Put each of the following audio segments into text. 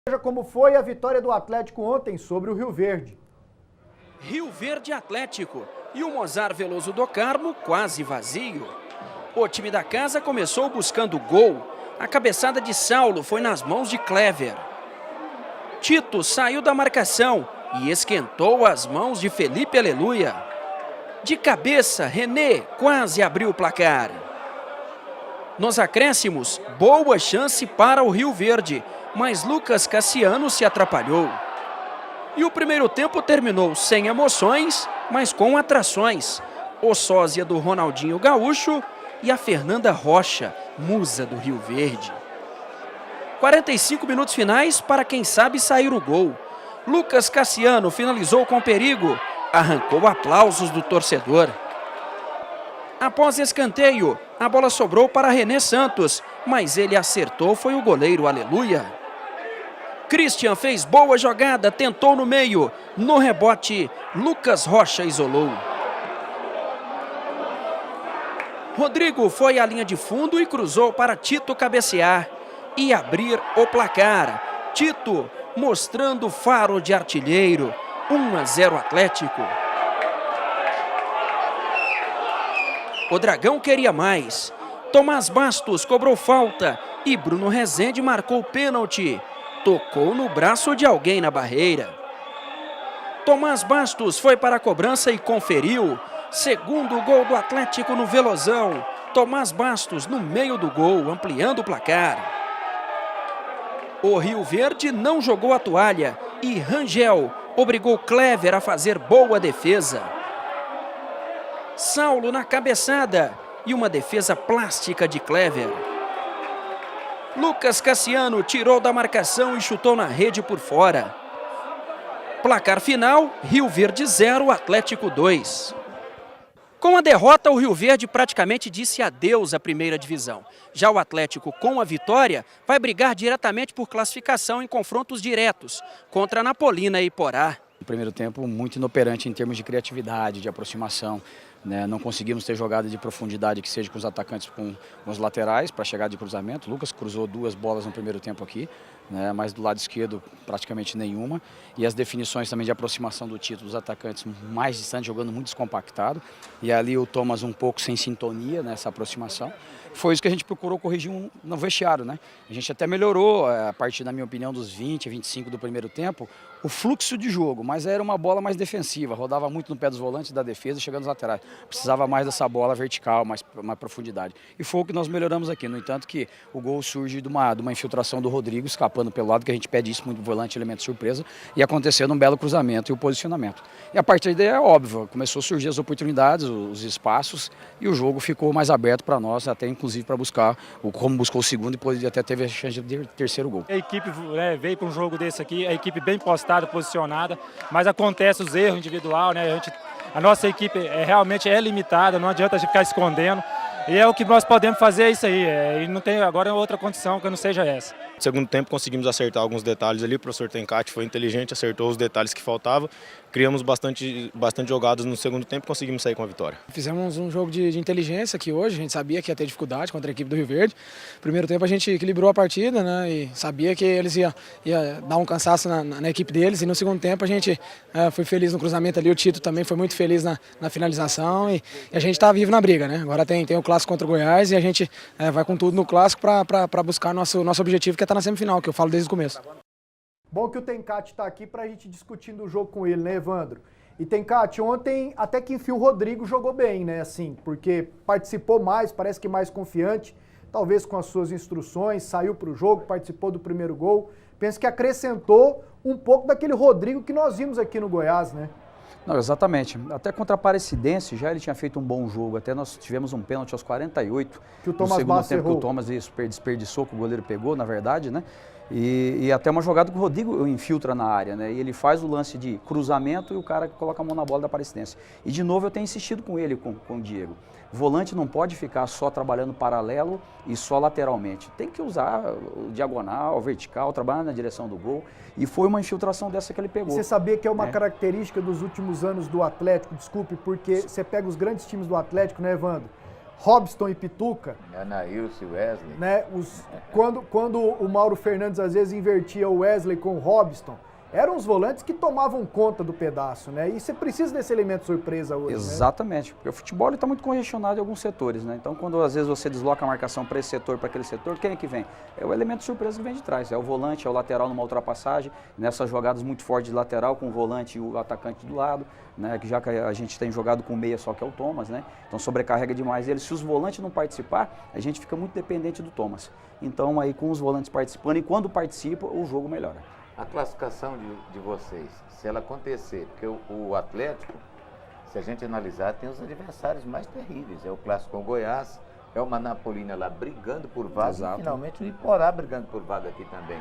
Veja como foi a vitória do Atlético ontem sobre o Rio Verde. Rio Verde Atlético e o Mozar Veloso do Carmo quase vazio. O time da casa começou buscando gol. A cabeçada de Saulo foi nas mãos de Clever. Tito saiu da marcação e esquentou as mãos de Felipe Aleluia. De cabeça, René quase abriu o placar. Nos acréscimos, boa chance para o Rio Verde, mas Lucas Cassiano se atrapalhou. E o primeiro tempo terminou sem emoções, mas com atrações. O sósia do Ronaldinho Gaúcho e a Fernanda Rocha, musa do Rio Verde. 45 minutos finais para quem sabe sair o gol. Lucas Cassiano finalizou com perigo, arrancou aplausos do torcedor. Após escanteio, a bola sobrou para René Santos, mas ele acertou foi o goleiro Aleluia. Christian fez boa jogada, tentou no meio. No rebote, Lucas Rocha isolou. Rodrigo foi à linha de fundo e cruzou para Tito cabecear e abrir o placar. Tito mostrando faro de artilheiro. 1-0 Atlético. O Dragão queria mais. Tomás Bastos cobrou falta e Bruno Rezende marcou pênalti. Tocou no braço de alguém na barreira. Tomás Bastos foi para a cobrança e conferiu. Segundo gol do Atlético no Velozão. Tomás Bastos no meio do gol, ampliando o placar. O Rio Verde não jogou a toalha e Rangel obrigou Clever a fazer boa defesa. Saulo na cabeçada e uma defesa plástica de Clever. Lucas Cassiano tirou da marcação e chutou na rede por fora. Placar final, Rio Verde 0, Atlético 2. Com a derrota, o Rio Verde praticamente disse adeus à primeira divisão. Já o Atlético, com a vitória, vai brigar diretamente por classificação em confrontos diretos contra Napolina e Iporá. No primeiro tempo, muito inoperante em termos de criatividade, de aproximação. Não conseguimos ter jogada de profundidade que seja com os atacantes, com os laterais para chegada de cruzamento. O Lucas cruzou 2 bolas no primeiro tempo aqui, mas do lado esquerdo praticamente nenhuma. E as definições também de aproximação do Tito dos atacantes mais distantes, jogando muito descompactado. E ali o Thomas um pouco sem sintonia nessa aproximação. Foi isso que a gente procurou corrigir no vestiário, A gente até melhorou, a partir, na minha opinião, dos 20, 25 do primeiro tempo, o fluxo de jogo, mas era uma bola mais defensiva, rodava muito no pé dos volantes da defesa, chegando nos laterais. Precisava mais dessa bola vertical, mais profundidade. E foi o que nós melhoramos aqui. No entanto, que o gol surge de uma infiltração do Rodrigo, escapando pelo lado, que a gente pede isso muito do volante, elemento surpresa, e acontecendo um belo cruzamento e o posicionamento. E a partir daí é óbvio, começou a surgir as oportunidades, os espaços, e o jogo ficou mais aberto para nós, até inclusive para buscar, como buscou o segundo, e depois até teve a chance de ter terceiro gol. A equipe veio para um jogo desse aqui, a equipe bem postada, posicionada, mas acontece os erros individuais, A nossa equipe realmente é limitada, não adianta a gente ficar escondendo. E é o que nós podemos fazer, é isso aí. E não tem agora outra condição que não seja essa. No segundo tempo conseguimos acertar alguns detalhes ali, o professor Tencati foi inteligente, acertou os detalhes que faltavam. Criamos bastante jogadas no segundo tempo e conseguimos sair com a vitória. Fizemos um jogo de inteligência aqui hoje, a gente sabia que ia ter dificuldade contra a equipe do Rio Verde. Primeiro tempo a gente equilibrou a partida, E sabia que eles ia dar um cansaço na equipe deles. E no segundo tempo a gente foi feliz no cruzamento ali, o Tito também foi muito feliz na finalização e a gente está vivo na briga, Agora tem o clássico contra o Goiás e a gente vai com tudo no clássico para buscar nosso objetivo, que é estar na semifinal, que eu falo desde o começo. Bom que o Tencati está aqui para a gente discutindo o jogo com ele, Evandro? E Tencati, ontem até que enfim o Rodrigo jogou bem, porque participou mais, parece que mais confiante, talvez com as suas instruções, saiu para o jogo, participou do primeiro gol. Penso que acrescentou um pouco daquele Rodrigo que nós vimos aqui no Goiás, Não, exatamente. Até contra a Aparecidense já ele tinha feito um bom jogo. Até nós tivemos um pênalti aos 48. Que o Thomas no segundo Bastos tempo errou. Que o Thomas desperdiçou, que o goleiro pegou, na verdade, E até uma jogada que o Rodrigo infiltra na área, E ele faz o lance de cruzamento e o cara coloca a mão na bola da Aparecidense. E de novo eu tenho insistido com ele, com o Diego. Volante não pode ficar só trabalhando paralelo e só lateralmente. Tem que usar o diagonal, o vertical, trabalhar na direção do gol. E foi uma infiltração dessa que ele pegou. Você sabia que é uma característica dos últimos anos do Atlético, desculpe, porque você pega os grandes times do Atlético, Evandro? Robson e Pituca, Anailson e Wesley. né? Quando o Mauro Fernandes às vezes invertia o Wesley com o Robson, eram os volantes que tomavam conta do pedaço, né? E você precisa desse elemento surpresa hoje, Exatamente, porque o futebol está muito congestionado em alguns setores, né? Então, quando às vezes você desloca a marcação para esse setor, para aquele setor, quem é que vem? É o elemento surpresa que vem de trás, é o volante, é o lateral numa ultrapassagem, nessas jogadas muito fortes de lateral, com o volante e o atacante do lado, né? Que já que a gente tem jogado com meia só que é o Thomas, né? Então sobrecarrega demais ele. Se os volantes não participar, a gente fica muito dependente do Thomas. Então, aí com os volantes participando, e quando participa, o jogo melhora. A classificação de vocês, se ela acontecer, porque o Atlético, se a gente analisar, tem os adversários mais terríveis. É o Clássico com o Goiás, é o Manapolina lá brigando por vaga, Exato. e finalmente o Iporá brigando por vaga aqui também.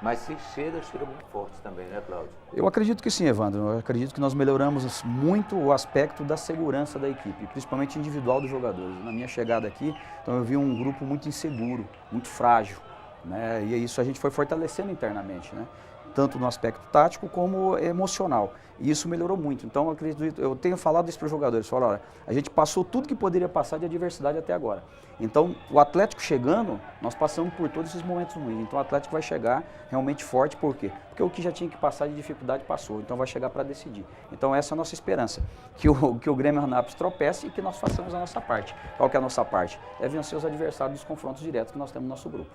Mas se chega muito forte também, né, Cláudio? Eu acredito que sim, Evandro. Eu acredito que nós melhoramos muito o aspecto da segurança da equipe, principalmente individual dos jogadores. Na minha chegada aqui, então eu vi um grupo muito inseguro, muito frágil, né? E isso a gente foi fortalecendo internamente, né? Tanto no aspecto tático como emocional. E isso melhorou muito. Então, eu tenho falado isso para os jogadores. Falo, olha, a gente passou tudo que poderia passar de adversidade até agora. Então, o Atlético chegando, nós passamos por todos esses momentos ruins. Então, o Atlético vai chegar realmente forte. Por quê? Porque o que já tinha que passar de dificuldade passou. Então, vai chegar para decidir. Então, essa é a nossa esperança. Que o Grêmio Anápolis tropece e que nós façamos a nossa parte. Qual que é a nossa parte? É vencer os adversários dos confrontos diretos que nós temos no nosso grupo.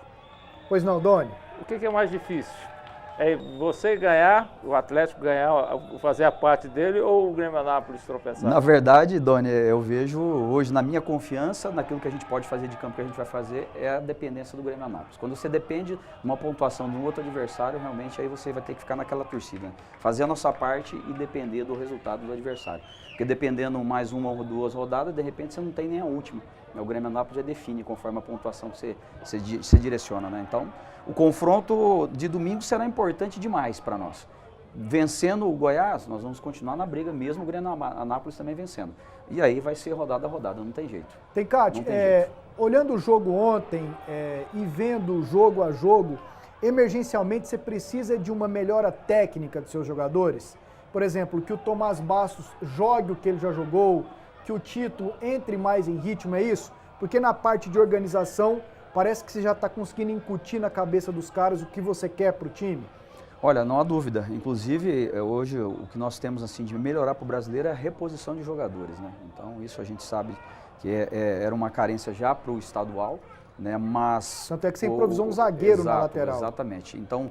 Pois não, Doni? O que é mais difícil? É você ganhar, o Atlético ganhar, fazer a parte dele, ou o Grêmio Anápolis tropeçar? Na verdade, Doni, eu vejo hoje, na minha confiança, naquilo que a gente pode fazer de campo, que a gente vai fazer, é a dependência do Grêmio Anápolis. Quando você depende de uma pontuação de um outro adversário, realmente aí você vai ter que ficar naquela torcida. Fazer a nossa parte e depender do resultado do adversário. Porque dependendo mais uma ou duas rodadas, de repente você não tem nem a última. O Grêmio Anápolis já define conforme a pontuação que você direciona, né? Então, o confronto de domingo será importante demais para nós. Vencendo o Goiás, nós vamos continuar na briga, mesmo o Grêmio Anápolis também vencendo. E aí vai ser rodada a rodada, não tem jeito. Tencate, olhando o jogo ontem e vendo jogo a jogo, emergencialmente você precisa de uma melhora técnica dos seus jogadores? Por exemplo, que o Tomás Bastos jogue o que ele já jogou, que o Tito entre mais em ritmo, é isso? Porque na parte de organização, parece que você já está conseguindo incutir na cabeça dos caras o que você quer para o time. Olha, não há dúvida. Inclusive, hoje o que nós temos assim de melhorar para o brasileiro é a reposição de jogadores, né? Então, isso a gente sabe que era uma carência já para o estadual, né? Mas... Tanto é que você improvisou um zagueiro na lateral. Exatamente. Então,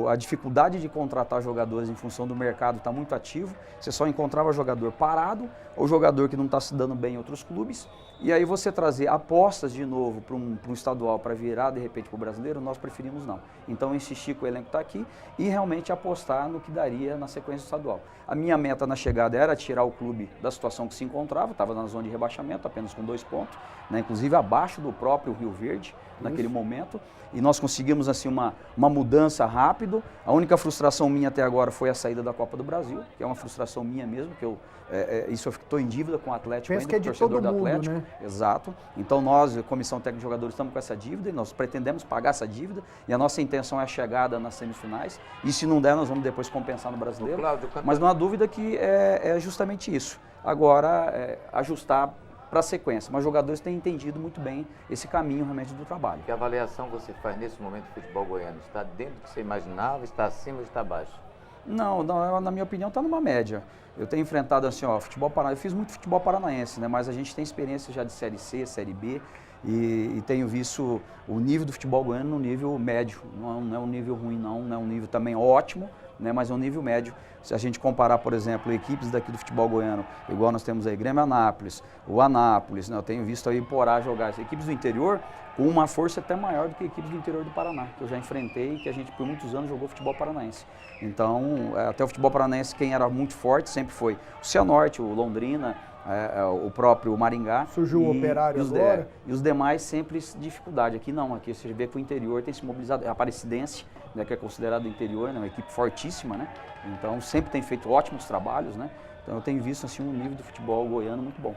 a dificuldade de contratar jogadores em função do mercado está muito ativo. Você só encontrava jogador parado ou jogador que não está se dando bem em outros clubes. E aí você trazer apostas de novo para um estadual para virar de repente para o brasileiro, nós preferimos não. Então insistir que o elenco está aqui e realmente apostar no que daria na sequência estadual. A minha meta na chegada era tirar o clube da situação que se encontrava, estava na zona de rebaixamento, apenas com 2 pontos, né, inclusive abaixo do próprio Rio Verde naquele momento. E nós conseguimos assim uma mudança rápido. A única frustração minha até agora foi a saída da Copa do Brasil, que é uma frustração minha mesmo, que eu estou em dívida com o Atlético. Penso ainda, que é de torcedor todo do mundo, Atlético. né? Exato. Então nós, Comissão Técnica de Jogadores, estamos com essa dívida e nós pretendemos pagar essa dívida. E a nossa intenção é a chegada nas semifinais. E se não der, nós vamos depois compensar no Brasileiro. Cláudio, Mas não há dúvida que é justamente isso. Agora, ajustar para a sequência. Mas os jogadores têm entendido muito bem esse caminho realmente do trabalho. Que avaliação você faz nesse momento do futebol goiano? Está dentro do que você imaginava, está acima ou está abaixo? Não, na minha opinião está numa média. Eu tenho enfrentado assim, futebol paranaense, eu fiz muito futebol paranaense, né? Mas a gente tem experiência já de Série C, Série B e tenho visto o nível do futebol goiano no nível médio. Não é um nível ruim não é um nível também ótimo, né? Mas é um nível médio. Se a gente comparar, por exemplo, equipes daqui do futebol goiano, igual nós temos aí Grêmio Anápolis, o Anápolis, né? Eu tenho visto aí Iporá jogar as equipes do interior com uma força até maior do que equipes do interior do Paraná, que eu já enfrentei e que a gente por muitos anos jogou futebol paranaense. Então, até o futebol paranaense, quem era muito forte sempre foi o Cianorte, o Londrina, o próprio Maringá. Surgiu o Operário agora. E os demais sempre dificuldade. Aqui não, aqui você vê que o interior tem se mobilizado. A Aparecidense, né, que é considerado interior, né, uma equipe fortíssima, né? Então sempre tem feito ótimos trabalhos, né? Então eu tenho visto assim um nível do futebol goiano muito bom.